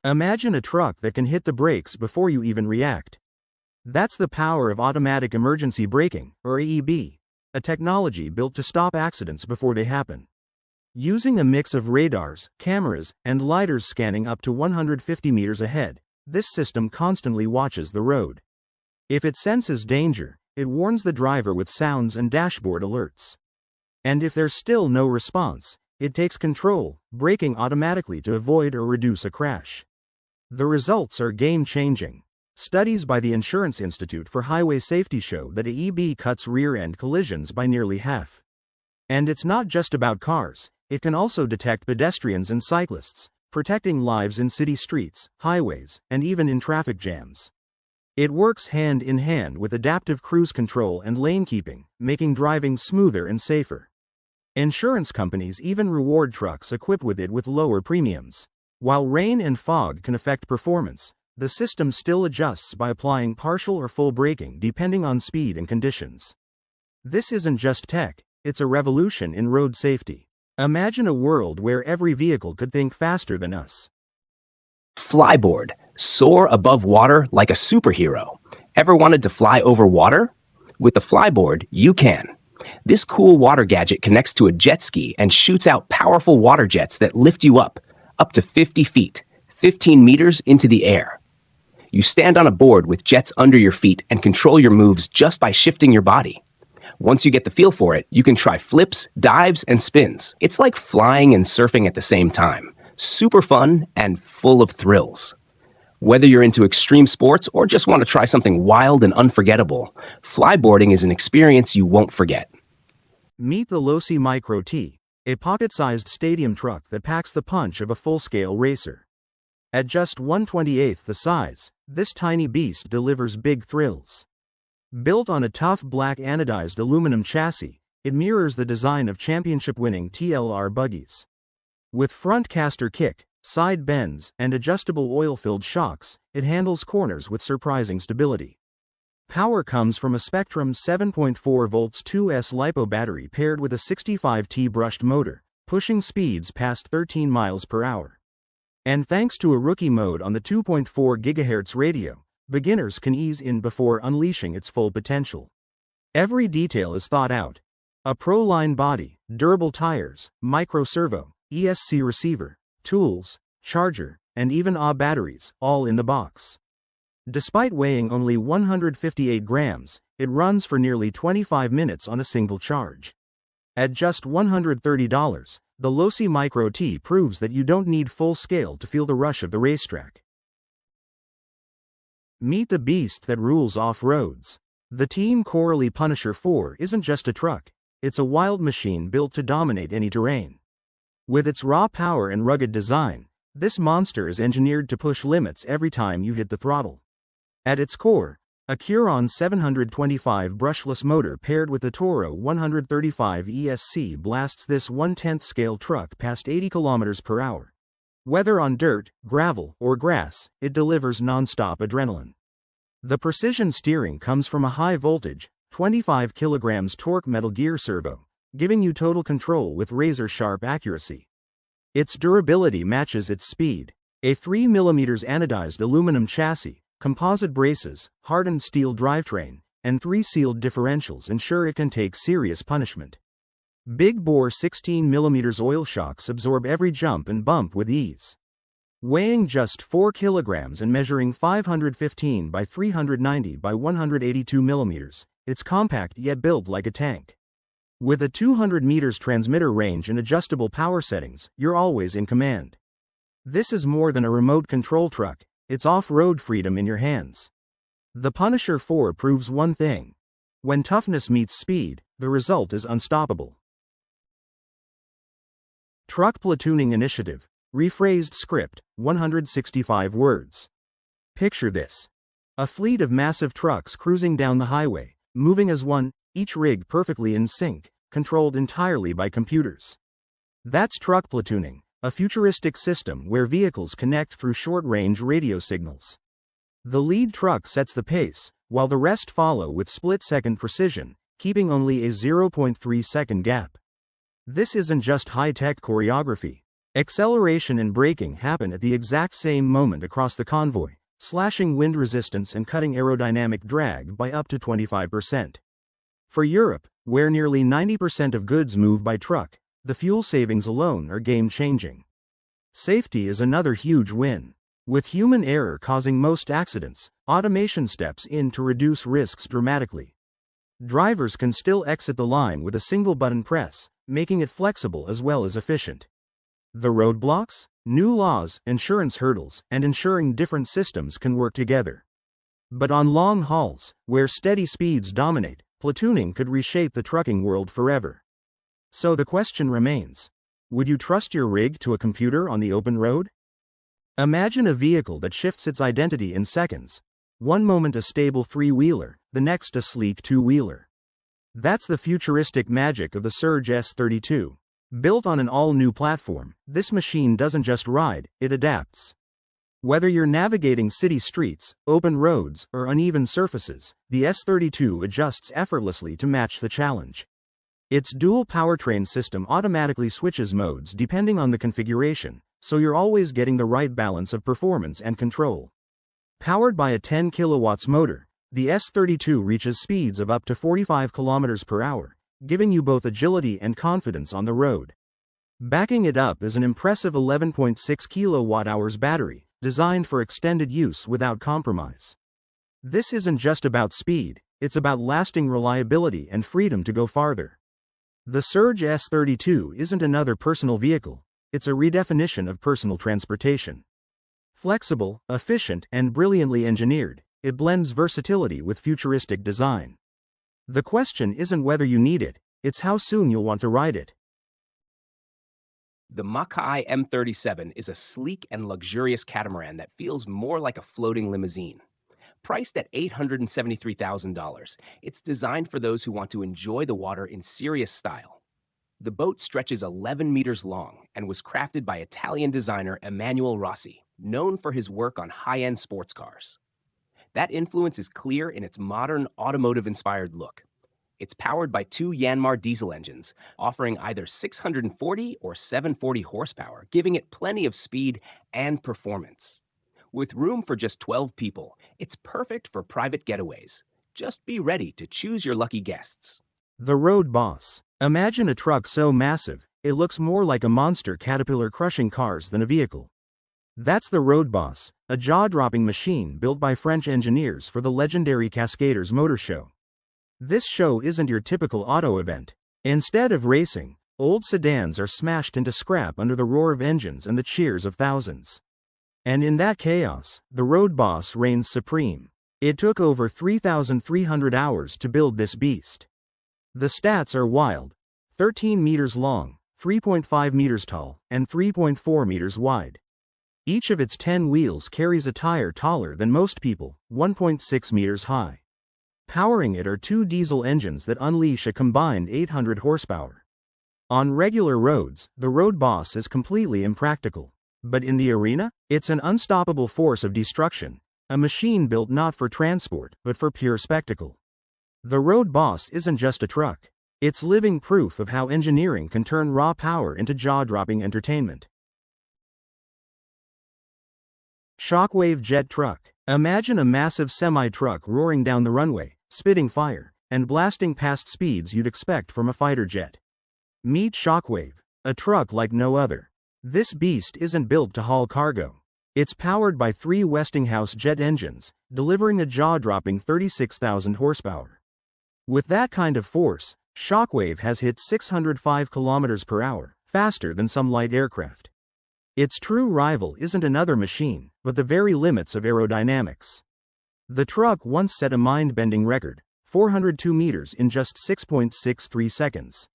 Imagine a truck that can hit the brakes before you even react. That's the power of automatic emergency braking, or AEB, a technology built to stop accidents before they happen. Using a mix of radars, cameras, and lidars scanning up to 150 meters ahead, this system constantly watches the road. If it senses danger, it warns the driver with sounds and dashboard alerts. And if there's still no response, it takes control, braking automatically to avoid or reduce a crash. The results are game-changing. Studies by the Insurance Institute for Highway Safety show that AEB cuts rear-end collisions by nearly half. And it's not just about cars, it can also detect pedestrians and cyclists, protecting lives in city streets, highways, and even in traffic jams. It works hand in hand with adaptive cruise control and lane keeping, making driving smoother and safer. Insurance companies even reward trucks equipped with it with lower premiums. While rain and fog can affect performance, the system still adjusts by applying partial or full braking depending on speed and conditions. This isn't just tech, it's a revolution in road safety. Imagine a world where every vehicle could think faster than us. Flyboard. Soar above water like a superhero. Ever wanted to fly over water? With the Flyboard, you can. This cool water gadget connects to a jet ski and shoots out powerful water jets that lift you up to 50 feet, 15 meters into the air. You stand on a board with jets under your feet and control your moves just by shifting your body. Once you get the feel for it, you can try flips, dives, and spins. It's like flying and surfing at the same time. Super fun and full of thrills. Whether you're into extreme sports or just want to try something wild and unforgettable, flyboarding is an experience you won't forget. Meet the Losi Micro T, a pocket-sized stadium truck that packs the punch of a full-scale racer. At just 1/28th the size, this tiny beast delivers big thrills. Built on a tough black anodized aluminum chassis, it mirrors the design of championship-winning TLR buggies. With front caster kick, side bends, and adjustable oil-filled shocks, it handles corners with surprising stability. Power comes from a Spectrum 7.4 volts 2S LiPo battery paired with a 65T brushed motor, pushing speeds past 13 miles per hour. And thanks to a rookie mode on the 2.4 GHz radio, beginners can ease in before unleashing its full potential. Every detail is thought out. A Pro-line body, durable tires, micro servo, ESC receiver, tools, charger, and even batteries, all in the box. Despite weighing only 158 grams, it runs for nearly 25 minutes on a single charge. At just $130, the Losi Micro T proves that you don't need full scale to feel the rush of the racetrack. Meet the beast that rules off-roads. The Team Coralie Punisher 4 isn't just a truck, it's a wild machine built to dominate any terrain. With its raw power and rugged design, this monster is engineered to push limits every time you hit the throttle. At its core, a Curon 725 brushless motor paired with a Toro 135 ESC blasts this 1/10 scale truck past 80 km per hour. Whether on dirt, gravel, or grass, it delivers non-stop adrenaline. The precision steering comes from a high-voltage, 25 kg torque metal gear servo, giving you total control with razor-sharp accuracy. Its durability matches its speed. A 3 mm anodized aluminum chassis, composite braces, hardened steel drivetrain, and 3 sealed differentials ensure it can take serious punishment. Big-bore 16 mm oil shocks absorb every jump and bump with ease. Weighing just 4 kilograms and measuring 515 by 390 by 182 mm, it's compact yet built like a tank. With a 200 meters transmitter range and adjustable power settings, you're always in command. This is more than a remote control truck, it's off-road freedom in your hands. The Punisher 4 proves one thing. When toughness meets speed, the result is unstoppable. Truck Platooning Initiative. Rephrased script, 165 words. Picture this. A fleet of massive trucks cruising down the highway, moving as one, each rig perfectly in sync, controlled entirely by computers. That's truck platooning, a futuristic system where vehicles connect through short-range radio signals. The lead truck sets the pace, while the rest follow with split-second precision, keeping only a 0.3-second gap. This isn't just high-tech choreography. Acceleration and braking happen at the exact same moment across the convoy, slashing wind resistance and cutting aerodynamic drag by up to 25%. For Europe, where nearly 90% of goods move by truck, the fuel savings alone are game-changing. Safety is another huge win. With human error causing most accidents, automation steps in to reduce risks dramatically. Drivers can still exit the line with a single button press, making it flexible as well as efficient. The roadblocks, new laws, insurance hurdles, and ensuring different systems can work together. But on long hauls, where steady speeds dominate, platooning could reshape the trucking world forever. So the question remains: would you trust your rig to a computer on the open road? Imagine a vehicle that shifts its identity in seconds. One moment a stable three-wheeler, the next a sleek two-wheeler. That's the futuristic magic of the Surge S32. Built on an all-new platform, this machine doesn't just ride, it adapts. Whether you're navigating city streets, open roads, or uneven surfaces, the S32 adjusts effortlessly to match the challenge. Its dual powertrain system automatically switches modes depending on the configuration, so you're always getting the right balance of performance and control. Powered by a 10 kilowatts motor, the S32 reaches speeds of up to 45 kilometers per hour, giving you both agility and confidence on the road. Backing it up is an impressive 11.6 kilowatt-hours battery, designed for extended use without compromise. This isn't just about speed, it's about lasting reliability and freedom to go farther. The Surge S32 isn't another personal vehicle, it's a redefinition of personal transportation. Flexible, efficient, and brilliantly engineered, it blends versatility with futuristic design. The question isn't whether you need it, it's how soon you'll want to ride it. The Makai M37 is a sleek and luxurious catamaran that feels more like a floating limousine. Priced at $873,000, it's designed for those who want to enjoy the water in serious style. The boat stretches 11 meters long and was crafted by Italian designer Emanuele Rossi, known for his work on high-end sports cars. That influence is clear in its modern, automotive-inspired look. It's powered by two Yanmar diesel engines, offering either 640 or 740 horsepower, giving it plenty of speed and performance. With room for just 12 people, it's perfect for private getaways. Just be ready to choose your lucky guests. The Road Boss. Imagine a truck so massive, it looks more like a monster caterpillar crushing cars than a vehicle. That's the Road Boss, a jaw-dropping machine built by French engineers for the legendary Cascaders Motor Show. This show isn't your typical auto event. Instead of racing, old sedans are smashed into scrap under the roar of engines and the cheers of thousands. And in that chaos, the Road Boss reigns supreme. It took over 3,300 hours to build this beast. The stats are wild: 13 meters long, 3.5 meters tall, and 3.4 meters wide. Each of its 10 wheels carries a tire taller than most people, 1.6 meters high. Powering it are two diesel engines that unleash a combined 800 horsepower. On regular roads, the Road Boss is completely impractical. But in the arena, it's an unstoppable force of destruction, a machine built not for transport, but for pure spectacle. The Road Boss isn't just a truck. It's living proof of how engineering can turn raw power into jaw-dropping entertainment. Shockwave Jet Truck. Imagine a massive semi-truck roaring down the runway, spitting fire, and blasting past speeds you'd expect from a fighter jet. Meet Shockwave, a truck like no other. This beast isn't built to haul cargo. It's powered by three Westinghouse jet engines, delivering a jaw-dropping 36,000 horsepower. With that kind of force, Shockwave has hit 605 kilometers per hour, faster than some light aircraft. Its true rival isn't another machine, but the very limits of aerodynamics. The truck once set a mind-bending record, 402 meters in just 6.63 seconds.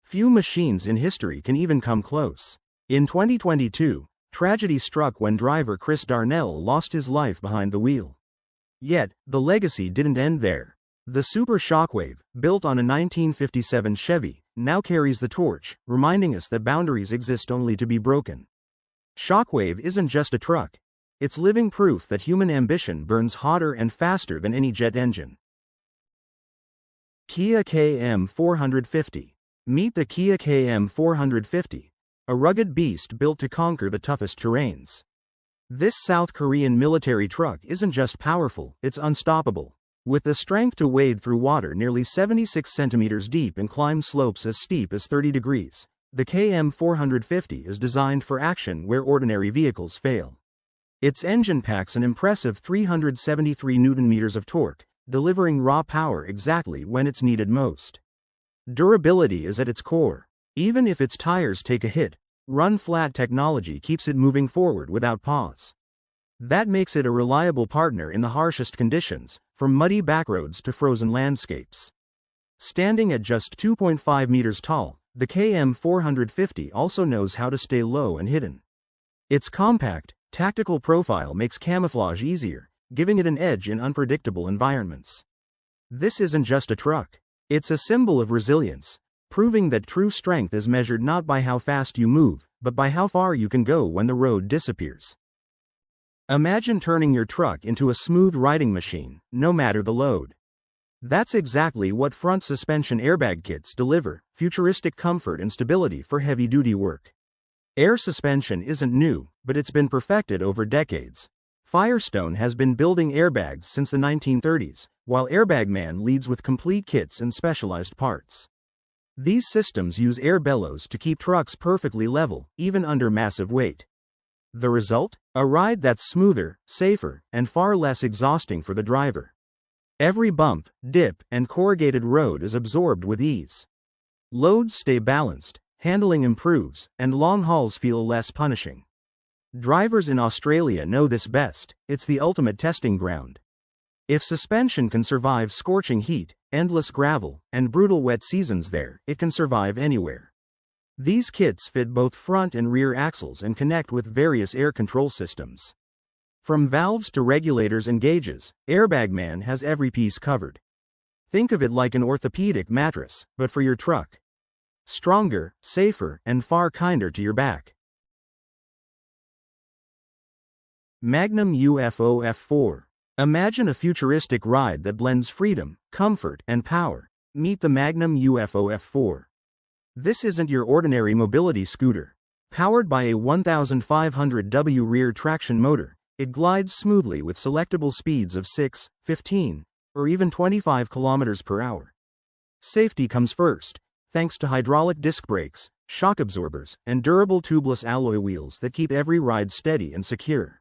Few machines in history can even come close. In 2022, tragedy struck when driver Chris Darnell lost his life behind the wheel. Yet, the legacy didn't end there. The Super Shockwave, built on a 1957 Chevy, now carries the torch, reminding us that boundaries exist only to be broken. Shockwave isn't just a truck. It's living proof that human ambition burns hotter and faster than any jet engine. Kia KM450. Meet the Kia KM450, a rugged beast built to conquer the toughest terrains. This South Korean military truck isn't just powerful, it's unstoppable. With the strength to wade through water nearly 76 centimeters deep and climb slopes as steep as 30 degrees, the KM450 is designed for action where ordinary vehicles fail. Its engine packs an impressive 373 Nm of torque, delivering raw power exactly when it's needed most. Durability is at its core. Even if its tires take a hit, run-flat technology keeps it moving forward without pause. That makes it a reliable partner in the harshest conditions, from muddy backroads to frozen landscapes. Standing at just 2.5 meters tall, the KM450 also knows how to stay low and hidden. Its compact, tactical profile makes camouflage easier, giving it an edge in unpredictable environments. This isn't just a truck. It's a symbol of resilience, proving that true strength is measured not by how fast you move, but by how far you can go when the road disappears. Imagine turning your truck into a smooth riding machine, no matter the load. That's exactly what front suspension airbag kits deliver: futuristic comfort and stability for heavy-duty work. Air suspension isn't new, but it's been perfected over decades. Firestone has been building airbags since the 1930s, while Airbag Man leads with complete kits and specialized parts. These systems use air bellows to keep trucks perfectly level, even under massive weight. The result? A ride that's smoother, safer, and far less exhausting for the driver. Every bump, dip, and corrugated road is absorbed with ease. Loads stay balanced, handling improves, and long hauls feel less punishing. Drivers in Australia know this best. It's the ultimate testing ground. If suspension can survive scorching heat, endless gravel, and brutal wet seasons there, it can survive anywhere. These kits fit both front and rear axles and connect with various air control systems. From valves to regulators and gauges, Airbag Man has every piece covered. Think of it like an orthopedic mattress, but for your truck. Stronger, safer, and far kinder to your back. Magnum UFO F4. Imagine a futuristic ride that blends freedom, comfort, and power. Meet the Magnum UFO F4. This isn't your ordinary mobility scooter. Powered by a 1500W rear traction motor, it glides smoothly with selectable speeds of 6, 15, or even 25 km per hour. Safety comes first, thanks to hydraulic disc brakes, shock absorbers, and durable tubeless alloy wheels that keep every ride steady and secure.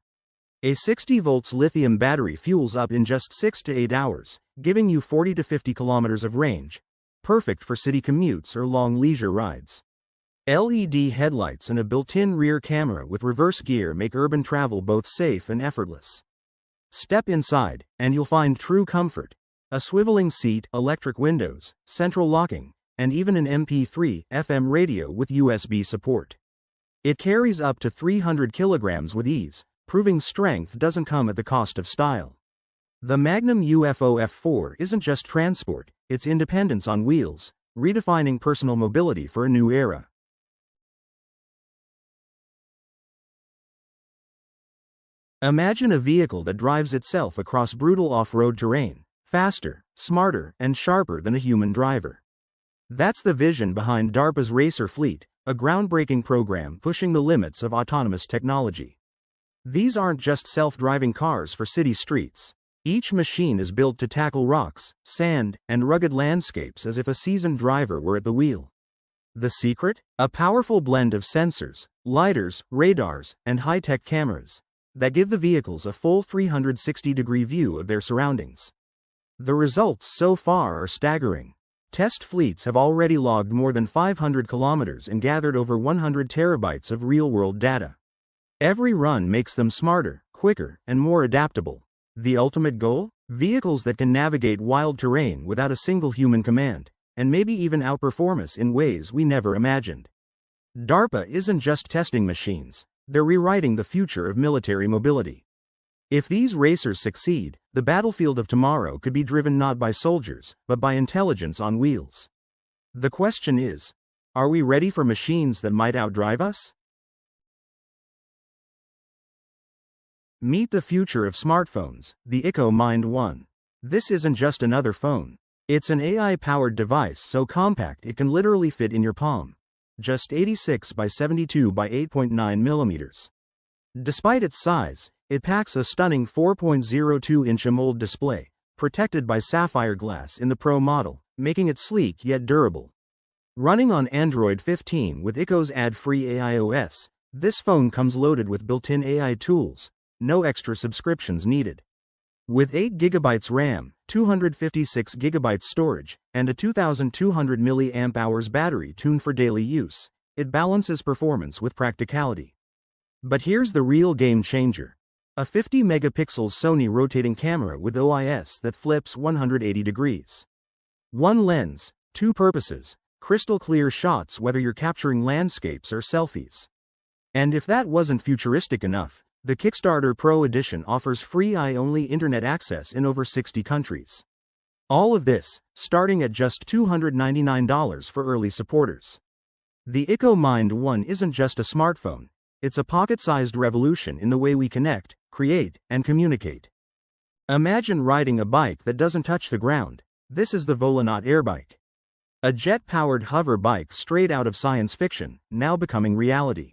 A 60 volts lithium battery fuels up in just 6 to 8 hours, giving you 40 to 50 kilometers of range, perfect for city commutes or long leisure rides. LED headlights and a built-in rear camera with reverse gear make urban travel both safe and effortless. Step inside, and you'll find true comfort: a swiveling seat, electric windows, central locking, and even an MP3/FM radio with USB support. It carries up to 300 kilograms with ease, proving strength doesn't come at the cost of style. The Magnum UFO F4 isn't just transport, it's independence on wheels, redefining personal mobility for a new era. Imagine a vehicle that drives itself across brutal off-road terrain, faster, smarter, and sharper than a human driver. That's the vision behind DARPA's Racer Fleet, a groundbreaking program pushing the limits of autonomous technology. These aren't just self-driving cars for city streets. Each machine is built to tackle rocks, sand, and rugged landscapes as if a seasoned driver were at the wheel. The secret? A powerful blend of sensors, lidars, radars, and high-tech cameras that give the vehicles a full 360-degree view of their surroundings. The results so far are staggering. Test fleets have already logged more than 500 kilometers and gathered over 100 terabytes of real-world data. Every run makes them smarter, quicker, and more adaptable. The ultimate goal? Vehicles that can navigate wild terrain without a single human command, and maybe even outperform us in ways we never imagined. DARPA isn't just testing machines, they're rewriting the future of military mobility. If these racers succeed, the battlefield of tomorrow could be driven not by soldiers, but by intelligence on wheels. The question is, are we ready for machines that might outdrive us? Meet the future of smartphones, the Echo Mind 1. This isn't just another phone. It's an AI-powered device so compact it can literally fit in your palm. just 86 by 72 by 8.9 millimeters. Despite its size, it packs a stunning 4.02-inch AMOLED display, protected by sapphire glass in the Pro model, making it sleek yet durable. Running on Android 15 with ICO's ad-free AIOS, this phone comes loaded with built-in AI tools, no extra subscriptions needed. With 8GB RAM, 256GB storage, and a 2200 mAh battery tuned for daily use, it balances performance with practicality. But here's the real game changer. A 50-megapixel Sony rotating camera with OIS that flips 180 degrees. One lens, two purposes, crystal clear shots whether you're capturing landscapes or selfies. And if that wasn't futuristic enough, the Kickstarter Pro Edition offers free eye-only internet access in over 60 countries. All of this, starting at just $299 for early supporters. The ICO Mind 1 isn't just a smartphone, it's a pocket-sized revolution in the way we connect, create, and communicate. Imagine riding a bike that doesn't touch the ground. This is the Volanaut Airbike. A jet-powered hover bike straight out of science fiction, now becoming reality.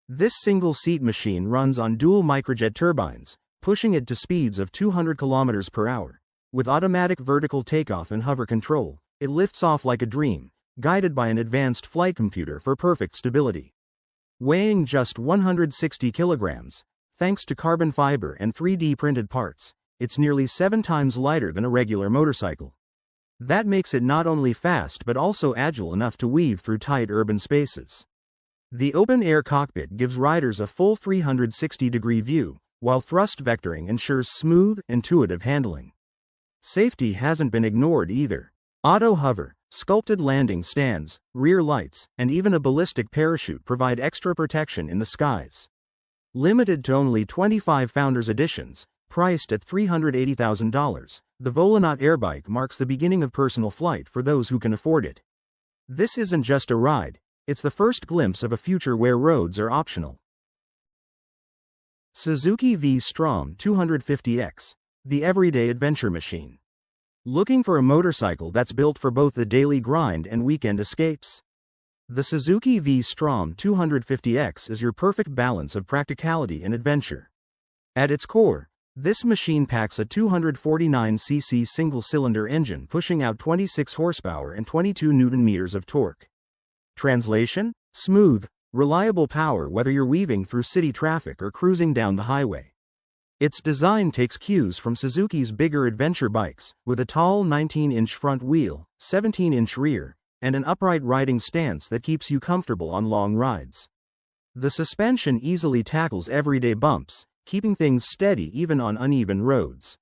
This single-seat machine runs on dual microjet turbines, pushing it to speeds of 200 km per hour. With automatic vertical takeoff and hover control, it lifts off like a dream, guided by an advanced flight computer for perfect stability. Weighing just 160 kilograms, thanks to carbon fiber and 3D printed parts, it's nearly 7 times lighter than a regular motorcycle. That makes it not only fast but also agile enough to weave through tight urban spaces. The open-air cockpit gives riders a full 360-degree view, while thrust vectoring ensures smooth, intuitive handling. Safety hasn't been ignored either. Auto hover, sculpted landing stands, rear lights, and even a ballistic parachute provide extra protection in the skies. Limited to only 25 Founders Editions, priced at $380,000, the Volanaut Airbike marks the beginning of personal flight for those who can afford it. This isn't just a ride, it's the first glimpse of a future where roads are optional. Suzuki V-Strom 250X, the everyday adventure machine. Looking for a motorcycle that's built for both the daily grind and weekend escapes? The Suzuki V-Strom 250X is your perfect balance of practicality and adventure. At its core, this machine packs a 249cc single-cylinder engine pushing out 26 horsepower and 22 Nm of torque. Translation? Smooth, reliable power whether you're weaving through city traffic or cruising down the highway. Its design takes cues from Suzuki's bigger adventure bikes, with a tall 19-inch front wheel, 17-inch rear, and an upright riding stance that keeps you comfortable on long rides. The suspension easily tackles everyday bumps, keeping things steady even on uneven roads.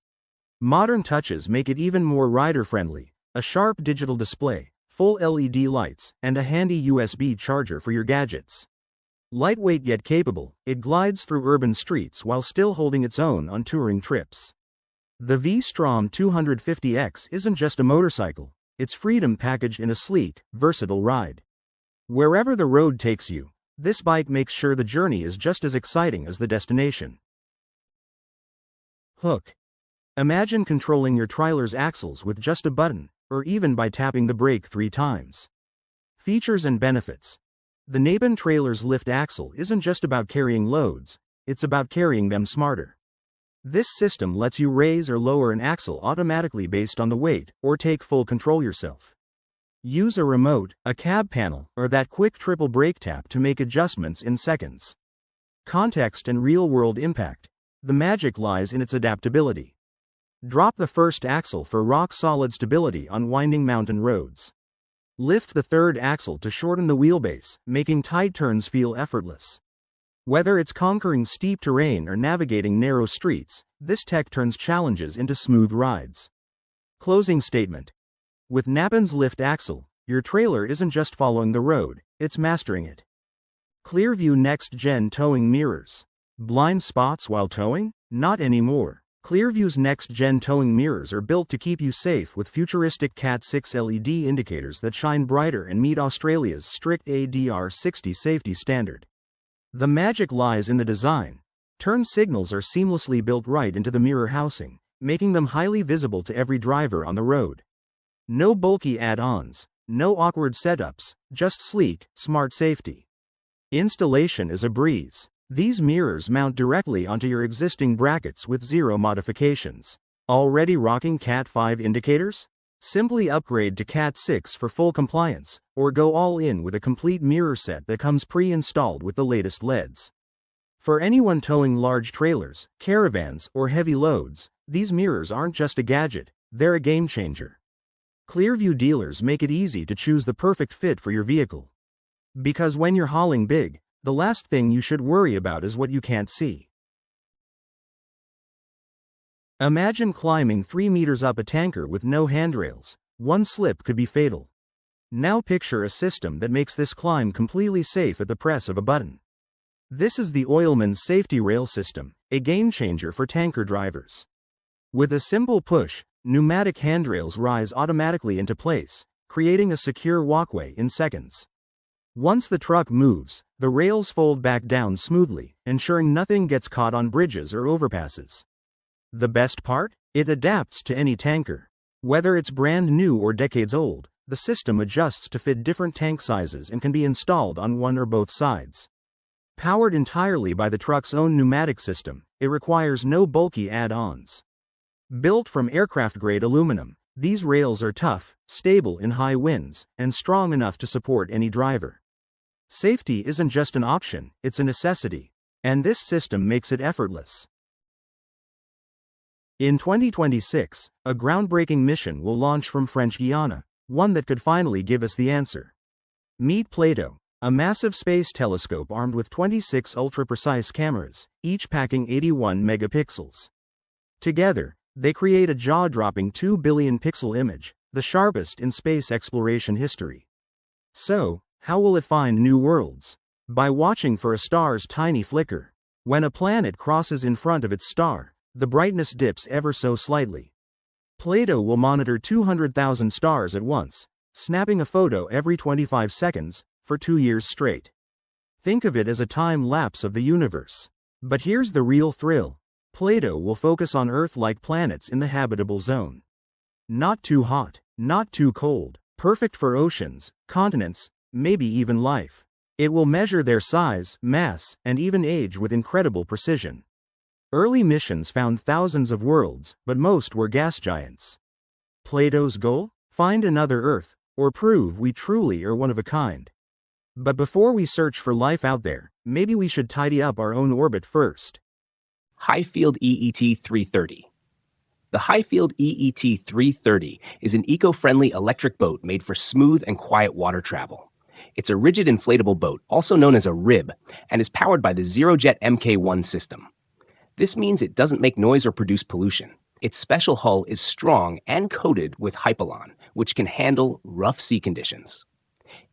Modern touches make it even more rider-friendly: a sharp digital display, full LED lights, and a handy USB charger for your gadgets. Lightweight yet capable, it glides through urban streets while still holding its own on touring trips. The V-Strom 250X isn't just a motorcycle, it's freedom packaged in a sleek, versatile ride. Wherever the road takes you, this bike makes sure the journey is just as exciting as the destination. Hook. Imagine controlling your trailer's axles with just a button, or even by tapping the brake 3 times. Features and benefits. The Nabin trailer's lift axle isn't just about carrying loads, it's about carrying them smarter. This system lets you raise or lower an axle automatically based on the weight, or take full control yourself. Use a remote, a cab panel, or that quick triple brake tap to make adjustments in seconds. Context and real-world impact. The magic lies in its adaptability. Drop the first axle for rock-solid stability on winding mountain roads. Lift the third axle to shorten the wheelbase, making tight turns feel effortless. Whether it's conquering steep terrain or navigating narrow streets, this tech turns challenges into smooth rides. Closing statement. With Nabin's lift axle, your trailer isn't just following the road, it's mastering it. Clearview Next-Gen Towing Mirrors. Blind spots while towing? Not anymore. Clearview's next-gen towing mirrors are built to keep you safe with futuristic Cat6 LED indicators that shine brighter and meet Australia's strict ADR 60 safety standard. The magic lies in the design. Turn signals are seamlessly built right into the mirror housing, making them highly visible to every driver on the road. No bulky add-ons, No awkward setups, just sleek, smart safety. Installation is a breeze. These mirrors mount directly onto your existing brackets with zero modifications. Already rocking Cat 5 indicators? Simply upgrade to Cat 6 for full compliance, or go all in with a complete mirror set that comes pre-installed with the latest LEDs. For anyone towing large trailers, caravans, or heavy loads, these mirrors aren't just a gadget, they're a game changer. Clearview dealers make it easy to choose the perfect fit for your vehicle. Because when you're hauling big, the last thing you should worry about is what you can't see. Imagine climbing 3 meters up a tanker with no handrails. One slip could be fatal. Now picture a system that makes this climb completely safe at the press of a button. This is the Oilman's Safety Rail System, a game changer for tanker drivers. With a simple push, pneumatic handrails rise automatically into place, creating a secure walkway in seconds. Once the truck moves, the rails fold back down smoothly, ensuring nothing gets caught on bridges or overpasses. The best part? It adapts to any tanker. Whether it's brand new or decades old, the system adjusts to fit different tank sizes and can be installed on one or both sides. Powered entirely by the truck's own pneumatic system, it requires no bulky add-ons. Built from aircraft-grade aluminum, these rails are tough, stable in high winds, and strong enough to support any driver. Safety isn't just an option, it's a necessity, and this system makes it effortless. In 2026, a groundbreaking mission will launch from French Guiana, one that could finally give us the answer. Meet Plato, a massive space telescope armed with 26 ultra-precise cameras, each packing 81 megapixels. Together, they create a jaw-dropping 2 billion pixel image, the sharpest in space exploration history. So, how will it find new worlds? By watching for a star's tiny flicker. When a planet crosses in front of its star, the brightness dips ever so slightly. Plato will monitor 200,000 stars at once, snapping a photo every 25 seconds, for 2 years straight. Think of it as a time lapse of the universe. But here's the real thrill. Plato will focus on Earth-like planets in the habitable zone. Not too hot, not too cold, perfect for oceans, continents, maybe even life. It will measure their size, mass, and even age with incredible precision. Early missions found thousands of worlds, but most were gas giants. Plato's goal? Find another Earth, or prove we truly are one of a kind. But before we search for life out there, maybe we should tidy up our own orbit first. Highfield EET-330. The Highfield EET-330 is an eco-friendly electric boat made for smooth and quiet water travel. It's a rigid inflatable boat, also known as a RIB, and is powered by the ZeroJet Mk1 system. This means it doesn't make noise or produce pollution. Its special hull is strong and coated with Hypalon, which can handle rough sea conditions.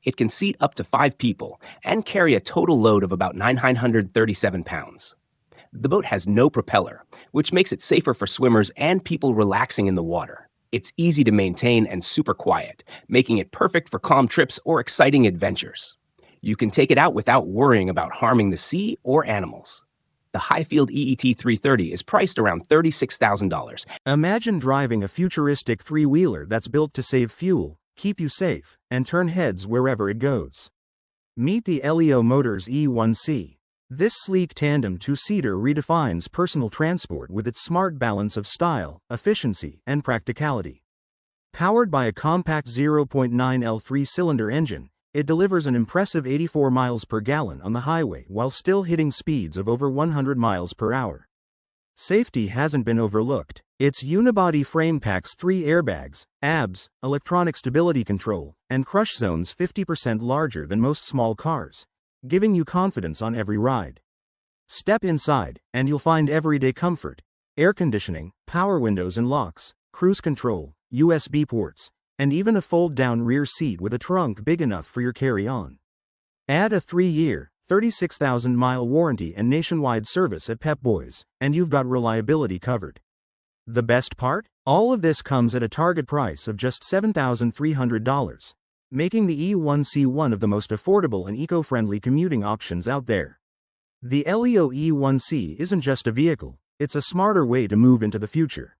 It can seat up to 5 people and carry a total load of about 937 pounds. The boat has no propeller, which makes it safer for swimmers and people relaxing in the water. It's easy to maintain and super quiet, making it perfect for calm trips or exciting adventures. You can take it out without worrying about harming the sea or animals. The Highfield EET-330 is priced around $36,000. Imagine driving a futuristic three-wheeler that's built to save fuel, keep you safe, and turn heads wherever it goes. Meet the Elio Motors E1C. This sleek tandem two-seater redefines personal transport with its smart balance of style, efficiency, and practicality. Powered by a compact 0.9L three-cylinder engine, it delivers an impressive 84 miles per gallon on the highway while still hitting speeds of over 100 miles per hour. Safety hasn't been overlooked. Its unibody frame packs 3 airbags, ABS, electronic stability control, and crush zones 50% larger than most small cars, giving you confidence on every ride. Step inside, and you'll find everyday comfort: air conditioning, power windows and locks, cruise control, USB ports, and even a fold-down rear seat with a trunk big enough for your carry-on. Add a 3-year, 36,000-mile warranty and nationwide service at Pep Boys, and you've got reliability covered. The best part? All of this comes at a target price of just $7,300, making the E1C one of the most affordable and eco-friendly commuting options out there. The Elio E1C isn't just a vehicle, it's a smarter way to move into the future.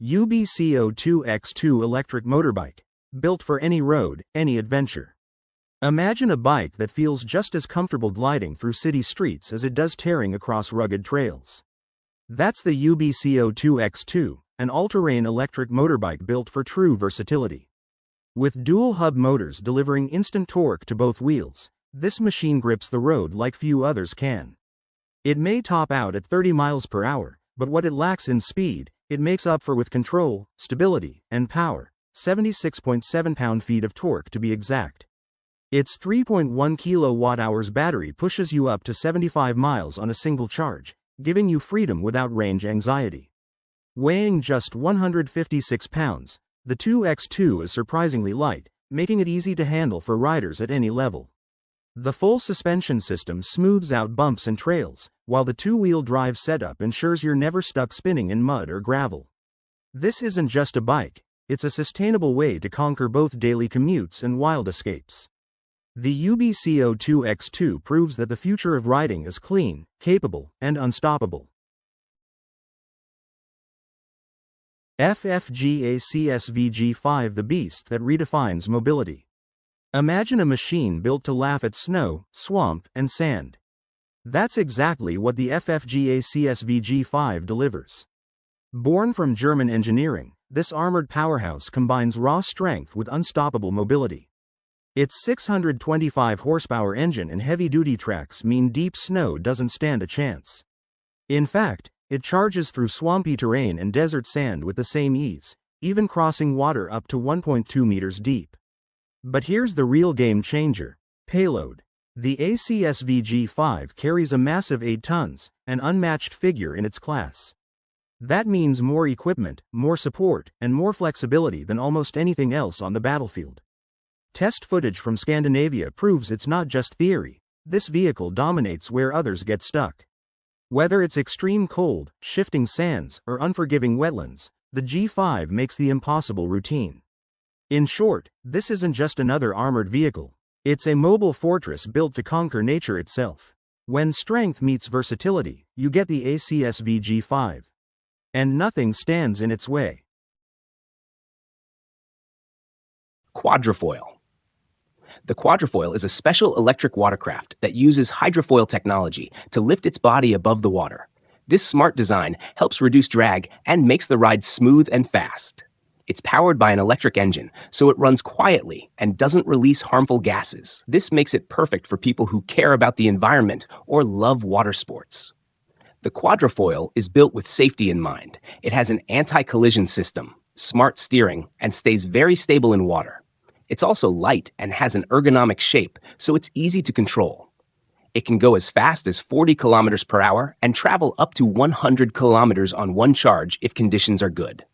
UBCO2X2 electric motorbike, built for any road, any adventure. Imagine a bike that feels just as comfortable gliding through city streets as it does tearing across rugged trails. That's the UBCO2X2, an all-terrain electric motorbike built for true versatility. With dual-hub motors delivering instant torque to both wheels, this machine grips the road like few others can. It may top out at 30 miles per hour, but what it lacks in speed, it makes up for with control, stability, and power, 76.7 pound-feet of torque to be exact. Its 3.1 kilowatt-hours battery pushes you up to 75 miles on a single charge, giving you freedom without range anxiety. Weighing just 156 pounds, the 2X2 is surprisingly light, making it easy to handle for riders at any level. The full suspension system smooths out bumps and trails, while the two-wheel drive setup ensures you're never stuck spinning in mud or gravel. This isn't just a bike, it's a sustainable way to conquer both daily commutes and wild escapes. The UBCO2X2 proves that the future of riding is clean, capable, and unstoppable. FFGA CSVG5, the beast that redefines mobility. Imagine a machine built to laugh at snow, swamp, and sand. That's exactly what the FFGA CSVG5 delivers. Born from German engineering, this armored powerhouse combines raw strength with unstoppable mobility. Its 625 horsepower engine and heavy-duty tracks mean deep snow doesn't stand a chance. In fact, it charges through swampy terrain and desert sand with the same ease, even crossing water up to 1.2 meters deep. But here's the real game changer: payload. The ACSVG5 carries a massive 8 tons, an unmatched figure in its class. That means more equipment, more support, and more flexibility than almost anything else on the battlefield. Test footage from Scandinavia proves it's not just theory. This vehicle dominates where others get stuck. Whether it's extreme cold, shifting sands, or unforgiving wetlands, the G5 makes the impossible routine. In short, this isn't just another armored vehicle. It's a mobile fortress built to conquer nature itself. When strength meets versatility, you get the ACSVG5. And nothing stands in its way. Quadrifoil. The quadrifoil is a special electric watercraft that uses hydrofoil technology to lift its body above the water. This smart design helps reduce drag and makes the ride smooth and fast. It's powered by an electric engine, so it runs quietly and doesn't release harmful gases. This makes it perfect for people who care about the environment or love water sports. The quadrifoil is built with safety in mind. It has an anti-collision system, smart steering, and stays very stable in water. It's also light and has an ergonomic shape, so it's easy to control. It can go as fast as 40 kilometers per hour and travel up to 100 kilometers on one charge if conditions are good.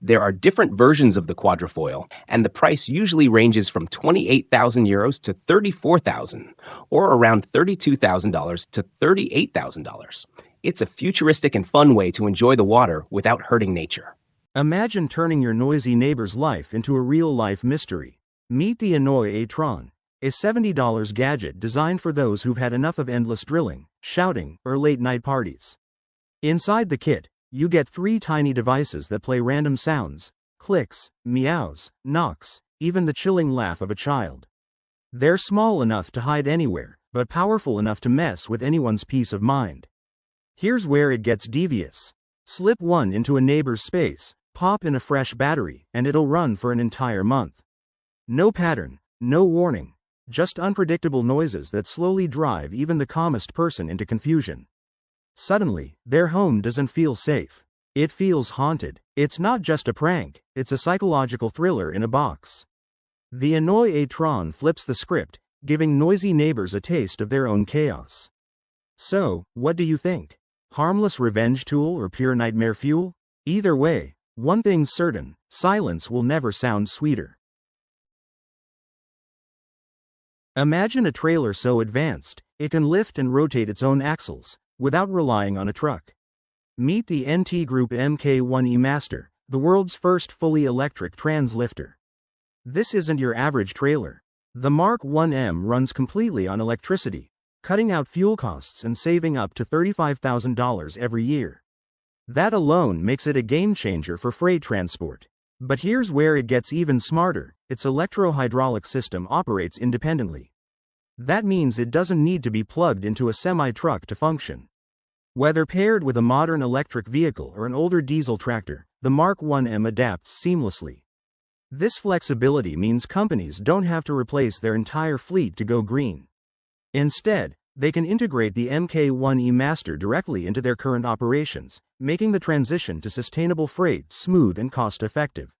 There are different versions of the quadrifoil, and the price usually ranges from 28,000 euros to 34,000, or around $32,000 to $38,000. It's a futuristic and fun way to enjoy the water without hurting nature. Imagine turning your noisy neighbor's life into a real-life mystery. Meet the Annoy A-Tron, a $70 gadget designed for those who've had enough of endless drilling, shouting, or late-night parties. Inside the kit, you get 3 tiny devices that play random sounds: clicks, meows, knocks, even the chilling laugh of a child. They're small enough to hide anywhere, but powerful enough to mess with anyone's peace of mind. Here's where it gets devious. Slip one into a neighbor's space, pop in a fresh battery, and it'll run for an entire month. No pattern, no warning, just unpredictable noises that slowly drive even the calmest person into confusion. Suddenly, their home doesn't feel safe. It feels haunted. It's not just a prank, it's a psychological thriller in a box. The Annoy A-Tron flips the script, giving noisy neighbors a taste of their own chaos. So, what do you think? Harmless revenge tool or pure nightmare fuel? Either way, one thing's certain: silence will never sound sweeter. Imagine a trailer so advanced, it can lift and rotate its own axles, without relying on a truck. Meet the NT Group MK1E Master, the world's first fully electric translifter. This isn't your average trailer. The Mark 1M runs completely on electricity, cutting out fuel costs and saving up to $35,000 every year. That alone makes it a game changer for freight transport. But here's where it gets even smarter: its electro-hydraulic system operates independently. That means it doesn't need to be plugged into a semi-truck to function. Whether paired with a modern electric vehicle or an older diesel tractor, the Mark 1M adapts seamlessly. This flexibility means companies don't have to replace their entire fleet to go green. Instead, they can integrate the Mk1E Master directly into their current operations, making the transition to sustainable freight smooth and cost-effective.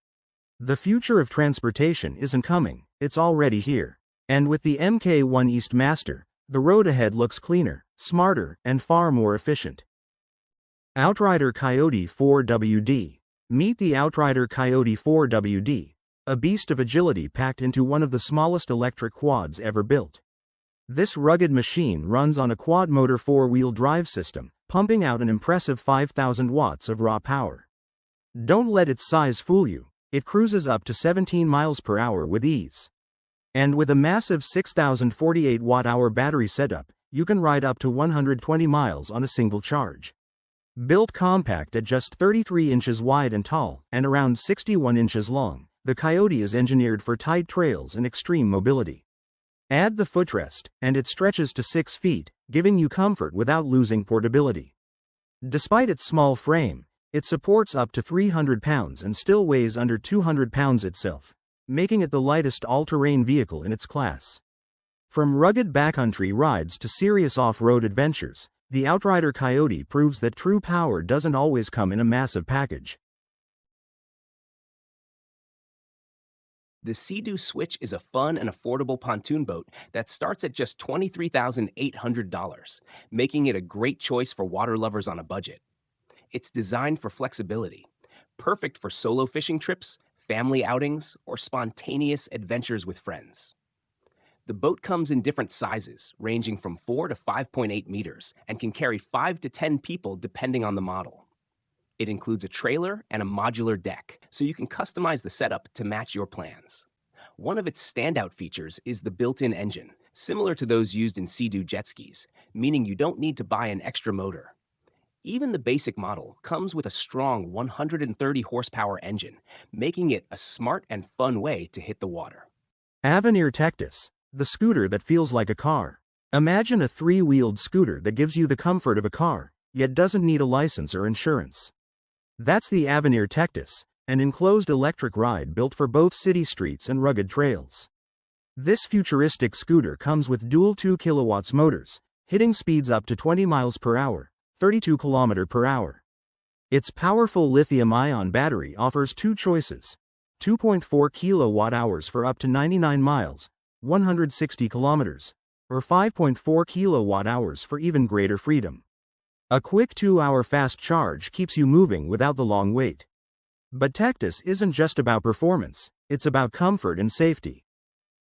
The future of transportation isn't coming, it's already here. And with the Mk1 East Master, the road ahead looks cleaner, smarter, and far more efficient. Outrider Coyote 4WD. Meet the Outrider Coyote 4WD, a beast of agility packed into one of the smallest electric quads ever built. This rugged machine runs on a quad-motor four-wheel drive system, pumping out an impressive 5,000 watts of raw power. Don't let its size fool you, it cruises up to 17 miles per hour with ease. And with a massive 6,048 watt-hour battery setup, you can ride up to 120 miles on a single charge. Built compact at just 33 inches wide and tall, and around 61 inches long, the Coyote is engineered for tight trails and extreme mobility. Add the footrest, and it stretches to 6 feet, giving you comfort without losing portability. Despite its small frame, it supports up to 300 pounds and still weighs under 200 pounds itself, making it the lightest all-terrain vehicle in its class. From rugged backcountry rides to serious off-road adventures, the Outrider Coyote proves that true power doesn't always come in a massive package. The Sea-Doo Switch is a fun and affordable pontoon boat that starts at just $23,800, making it a great choice for water lovers on a budget. It's designed for flexibility, perfect for solo fishing trips, family outings, or spontaneous adventures with friends. The boat comes in different sizes, ranging from 4 to 5.8 meters, and can carry 5 to 10 people depending on the model. It includes a trailer and a modular deck, so you can customize the setup to match your plans. One of its standout features is the built-in engine, similar to those used in Sea-Doo jet skis, meaning you don't need to buy an extra motor. Even the basic model comes with a strong 130 horsepower engine, making it a smart and fun way to hit the water. Avenir Tectus, the scooter that feels like a car. Imagine a three-wheeled scooter that gives you the comfort of a car, yet doesn't need a license or insurance. That's the Avenir Tectus, an enclosed electric ride built for both city streets and rugged trails. This futuristic scooter comes with dual 2 kilowatts motors, hitting speeds up to 20 miles per hour, 32 km per hour. Its powerful lithium-ion battery offers two choices: 2.4 kilowatt-hours for up to 99 miles, 160 kilometers, or 5.4 kilowatt-hours for even greater freedom. A quick 2-hour fast charge keeps you moving without the long wait. But Tectus isn't just about performance, it's about comfort and safety.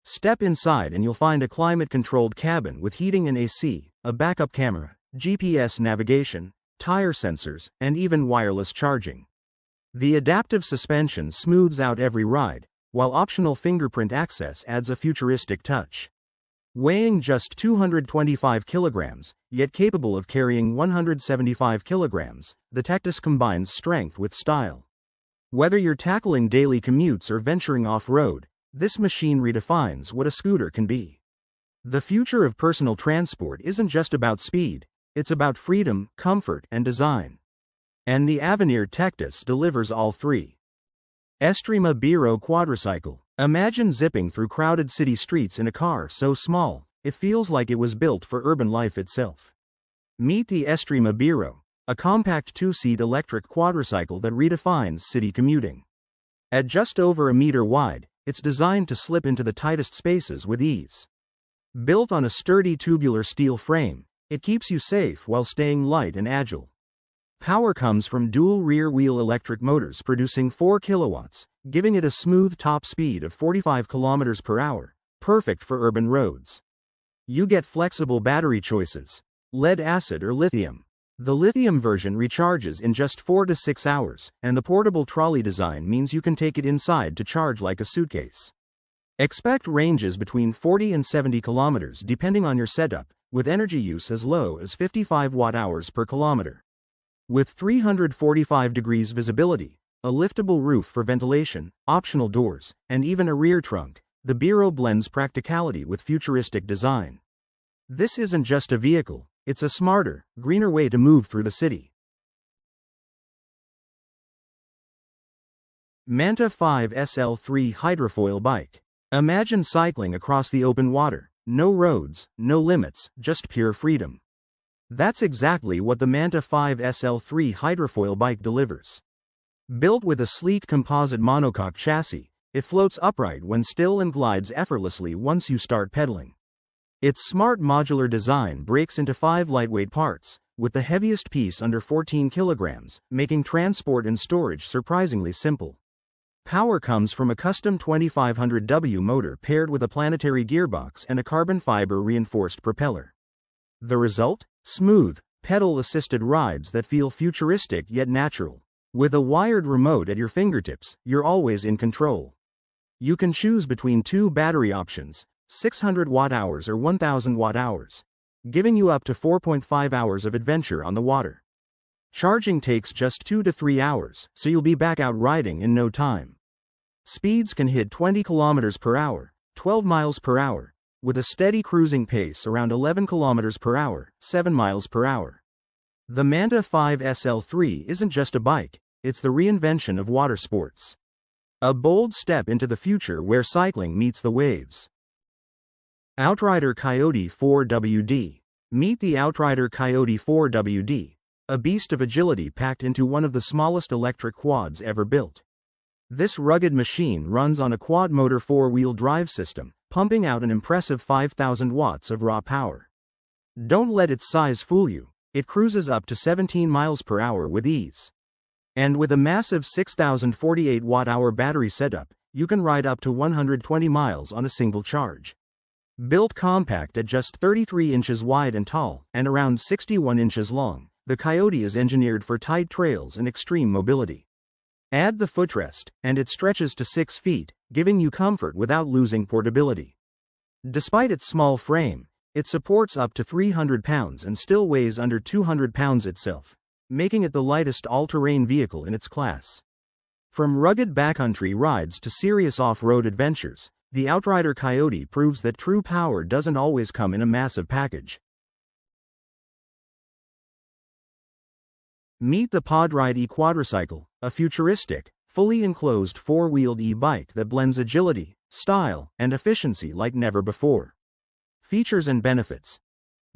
Step inside and you'll find a climate-controlled cabin with heating and AC, a backup camera, GPS navigation, tire sensors, and even wireless charging. The adaptive suspension smooths out every ride, while optional fingerprint access adds a futuristic touch. Weighing just 225 kilograms, yet capable of carrying 175 kilograms, the Tectus combines strength with style. Whether you're tackling daily commutes or venturing off-road, this machine redefines what a scooter can be. The future of personal transport isn't just about speed, it's about freedom, comfort, and design. And the Avenir Tectus delivers all three. Estrema Biro Quadricycle. Imagine zipping through crowded city streets in a car so small, it feels like it was built for urban life itself. Meet the Estrema Biro, a compact 2-seat electric quadricycle that redefines city commuting. At just over a meter wide, it's designed to slip into the tightest spaces with ease. Built on a sturdy tubular steel frame, it keeps you safe while staying light and agile. Power comes from dual rear-wheel electric motors producing 4 kilowatts, giving it a smooth top speed of 45 kilometers per hour, perfect for urban roads. You get flexible battery choices: lead-acid or lithium. The lithium version recharges in just 4 to 6 hours, and the portable trolley design means you can take it inside to charge like a suitcase. Expect ranges between 40 and 70 kilometers depending on your setup, with energy use as low as 55 watt-hours per kilometer. With 345 degrees visibility, a liftable roof for ventilation, optional doors, and even a rear trunk, the Biro blends practicality with futuristic design. This isn't just a vehicle, it's a smarter, greener way to move through the city. Manta 5 SL3 Hydrofoil Bike. Imagine cycling across the open water. No roads, no limits, just pure freedom. That's exactly what the Manta 5 SL3 Hydrofoil Bike delivers. Built with a sleek composite monocoque chassis, it floats upright when still and glides effortlessly once you start pedaling. Its smart modular design breaks into 5 lightweight parts, with the heaviest piece under 14 kilograms, making transport and storage surprisingly simple. Power comes from a custom 2500W motor paired with a planetary gearbox and a carbon fiber reinforced propeller. The result? Smooth, pedal-assisted rides that feel futuristic yet natural. With a wired remote at your fingertips, you're always in control. You can choose between 2 battery options, 600 watt-hours or 1000 watt-hours, giving you up to 4.5 hours of adventure on the water. Charging takes just 2 to 3 hours, so you'll be back out riding in no time. Speeds can hit 20 kilometers per hour, 12 miles per hour, with a steady cruising pace around 11 kilometers per hour, 7 miles per hour. The Manta 5 SL3 isn't just a bike, it's the reinvention of water sports. A bold step into the future where cycling meets the waves. Outrider Coyote 4WD. Meet the Outrider Coyote 4WD, a beast of agility packed into one of the smallest electric quads ever built. This rugged machine runs on a quad-motor 4-wheel drive system, pumping out an impressive 5,000 watts of raw power. Don't let its size fool you, it cruises up to 17 miles per hour with ease. And with a massive 6,048 watt-hour battery setup, you can ride up to 120 miles on a single charge. Built compact at just 33 inches wide and tall, and around 61 inches long, the Coyote is engineered for tight trails and extreme mobility. Add the footrest, and it stretches to 6 feet, giving you comfort without losing portability. Despite its small frame, it supports up to 300 pounds and still weighs under 200 pounds itself, making it the lightest all-terrain vehicle in its class. From rugged backcountry rides to serious off-road adventures, the Outrider Coyote proves that true power doesn't always come in a massive package. Meet the PodRide e-Quadricycle, a futuristic, fully enclosed 4-wheeled e-bike that blends agility, style, and efficiency like never before. Features and benefits.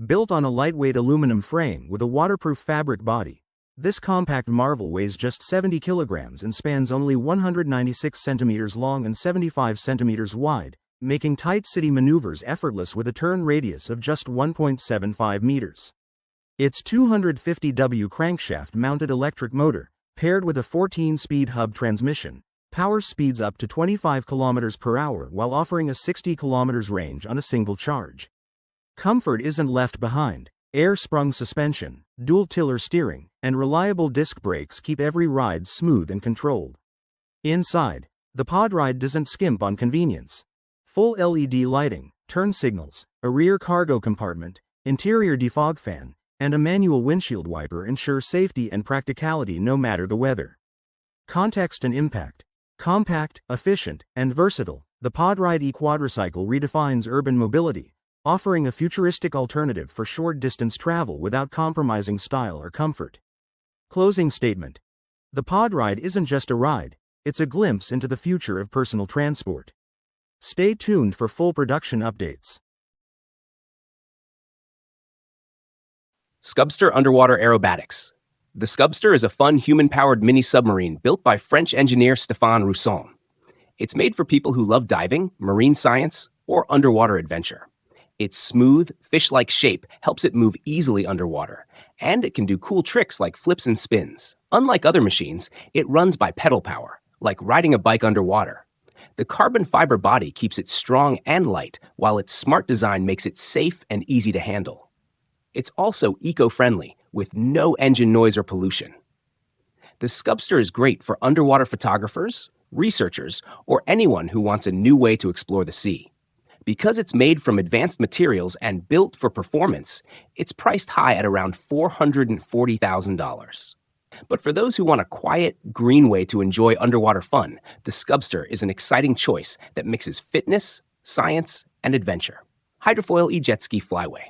Built on a lightweight aluminum frame with a waterproof fabric body, this compact marvel weighs just 70 kilograms and spans only 196 centimeters long and 75 centimeters wide, making tight city maneuvers effortless with a turn radius of just 1.75 meters. Its 250W crankshaft-mounted electric motor, paired with a 14-speed hub transmission, powers speeds up to 25 km per hour while offering a 60 km range on a single charge. Comfort isn't left behind. Air-sprung suspension, dual-tiller steering, and reliable disc brakes keep every ride smooth and controlled. Inside, the PodRide doesn't skimp on convenience. Full LED lighting, turn signals, a rear cargo compartment, interior defog fan, and a manual windshield wiper ensure safety and practicality no matter the weather. Context and impact. Compact, efficient, and versatile, the PodRide e-Quadricycle redefines urban mobility, offering a futuristic alternative for short-distance travel without compromising style or comfort. Closing statement. The PodRide isn't just a ride, it's a glimpse into the future of personal transport. Stay tuned for full production updates. Scubster Underwater Aerobatics. The Scubster is a fun human-powered mini-submarine built by French engineer Stéphane Rousson. It's made for people who love diving, marine science, or underwater adventure. Its smooth, fish-like shape helps it move easily underwater, and it can do cool tricks like flips and spins. Unlike other machines, it runs by pedal power, like riding a bike underwater. The carbon fiber body keeps it strong and light, while its smart design makes it safe and easy to handle. It's also eco-friendly, with no engine noise or pollution. The Scubster is great for underwater photographers, researchers, or anyone who wants a new way to explore the sea. Because it's made from advanced materials and built for performance, it's priced high at around $440,000. But for those who want a quiet, green way to enjoy underwater fun, the Scubster is an exciting choice that mixes fitness, science, and adventure. Hydrofoil e-Jet Ski Flyway.